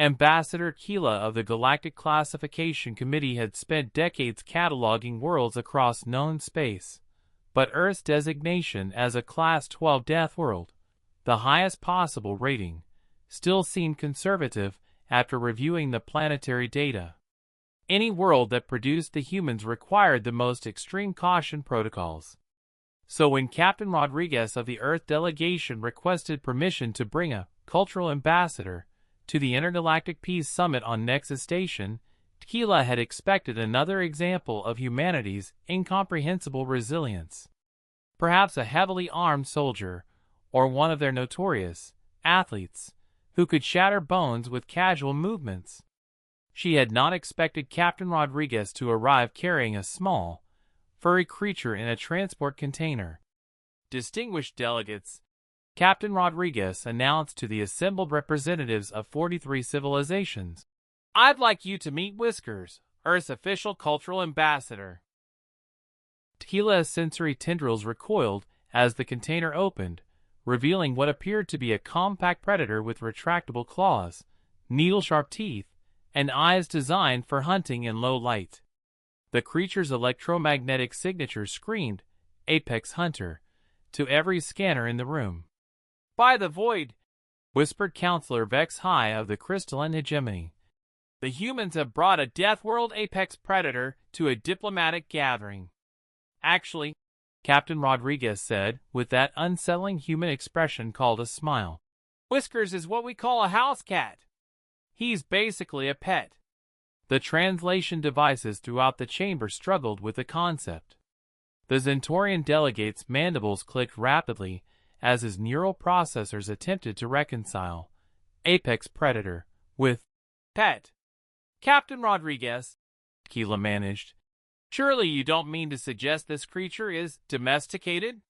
Ambassador Keela of the Galactic Classification Committee had spent decades cataloging worlds across known space, but Earth's designation as a Class 12 Deathworld, the highest possible rating, still seemed conservative after reviewing the planetary data. Any world that produced the humans required the most extreme caution protocols. So when Captain Rodriguez of the Earth delegation requested permission to bring a cultural ambassador to the Intergalactic Peace Summit on Nexus Station, Keela had expected another example of humanity's incomprehensible resilience. Perhaps a heavily armed soldier, or one of their notorious athletes, who could shatter bones with casual movements. She had not expected Captain Rodriguez to arrive carrying a small, furry creature in a transport container. Distinguished delegates, Captain Rodriguez announced to the assembled representatives of 43 civilizations, "I'd like you to meet Whiskers, Earth's official cultural ambassador." Keela's sensory tendrils recoiled as the container opened, revealing what appeared to be a compact predator with retractable claws, needle-sharp teeth, and eyes designed for hunting in low light. The creature's electromagnetic signature screamed, "Apex Hunter," to every scanner in the room. "By the void," whispered Counselor Vex High of the Crystalline Hegemony, "the humans have brought a Deathworld apex predator to a diplomatic gathering." "Actually," Captain Rodriguez said, with that unsettling human expression called a smile, "Whiskers is what we call a house cat. He's basically a pet." The translation devices throughout the chamber struggled with the concept. The Zentorian delegate's mandibles clicked rapidly as his neural processors attempted to reconcile apex predator with pet. "Captain Rodriguez," Keela managed, "surely you don't mean to suggest this creature is domesticated?"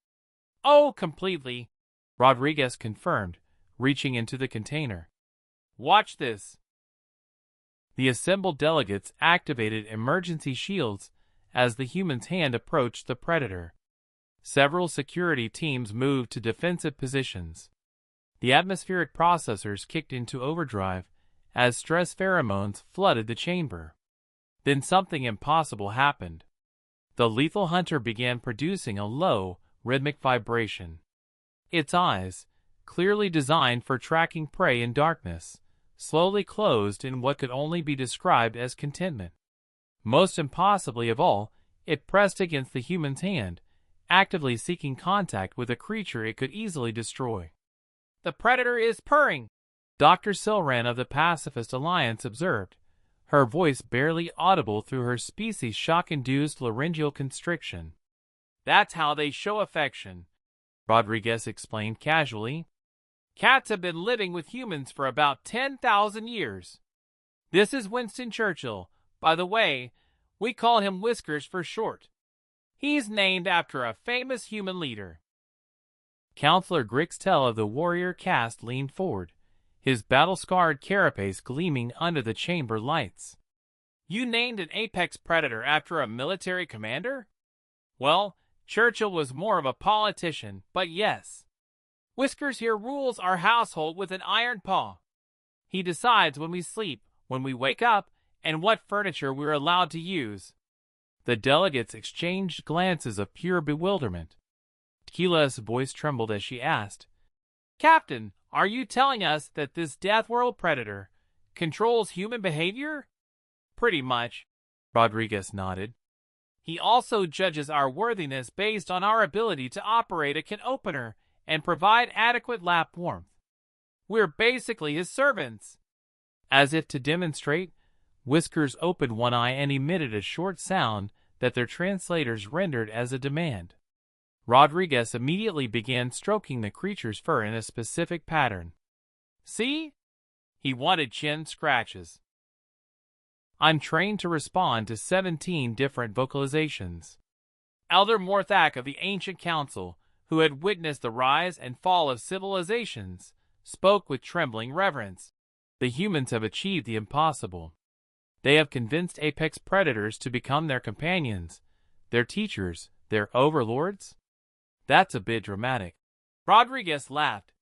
"Oh, completely," Rodriguez confirmed, reaching into the container. "Watch this." The assembled delegates activated emergency shields as the human's hand approached the predator. Several security teams moved to defensive positions. The atmospheric processors kicked into overdrive as stress pheromones flooded the chamber. Then something impossible happened. The lethal hunter began producing a low, rhythmic vibration. Its eyes, clearly designed for tracking prey in darkness, slowly closed in what could only be described as contentment. Most impossibly of all, it pressed against the human's hand, actively seeking contact with a creature it could easily destroy. "The predator is purring," Dr. Silran of the Pacifist Alliance observed, her voice barely audible through her species' shock-induced laryngeal constriction. "That's how they show affection," Rodriguez explained casually. "Cats have been living with humans for about 10,000 years. This is Winston Churchill. By the way, we call him Whiskers for short. He's named after a famous human leader." Counselor Grixtel of the warrior caste leaned forward, his battle-scarred carapace gleaming under the chamber lights. "You named an apex predator after a military commander? Well, Churchill was more of a politician, but yes. Whiskers here rules our household with an iron paw. He decides when we sleep, when we wake up, and what furniture we're allowed to use." The delegates exchanged glances of pure bewilderment. Keela's voice trembled as she asked, "Captain, are you telling us that this Deathworld predator controls human behavior?" "Pretty much," Rodriguez nodded. "He also judges our worthiness based on our ability to operate a can opener and provide adequate lap warmth. We're basically his servants." As if to demonstrate, Whiskers opened one eye and emitted a short sound that their translators rendered as a demand. Rodriguez immediately began stroking the creature's fur in a specific pattern. "See?" He wanted chin scratches. "I'm trained to respond to 17 different vocalizations." Elder Morthak of the Ancient Council, who had witnessed the rise and fall of civilizations, spoke with trembling reverence. "The humans have achieved the impossible. They have convinced apex predators to become their companions, their teachers, their overlords." "That's a bit dramatic." Rodriguez laughed.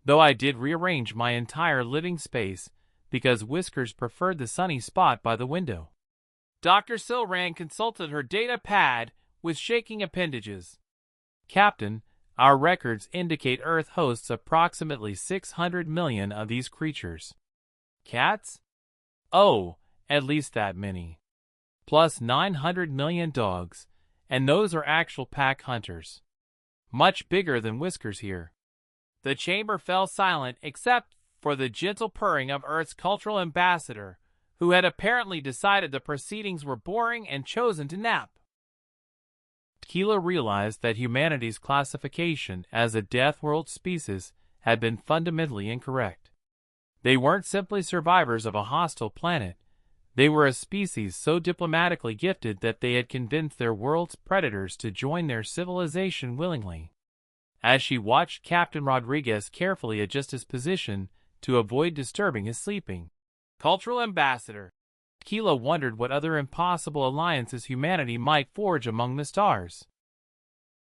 "Though I did rearrange my entire living space, because Whiskers preferred the sunny spot by the window. Dr. Silran consulted her data pad with shaking appendages. Captain, our records indicate Earth hosts approximately 600 million of these creatures. Cats? Oh, at least that many. Plus 900 million dogs, and those are actual pack hunters. Much bigger than Whiskers here. The chamber fell silent except for the gentle purring of Earth's cultural ambassador, who had apparently decided the proceedings were boring and chosen to nap. Tequila realized that humanity's classification as a Deathworld species had been fundamentally incorrect. They weren't simply survivors of a hostile planet. They were a species so diplomatically gifted that they had convinced their world's predators to join their civilization willingly. As she watched Captain Rodriguez carefully adjust his position to avoid disturbing his sleeping cultural ambassador, Tequila wondered what other impossible alliances humanity might forge among the stars.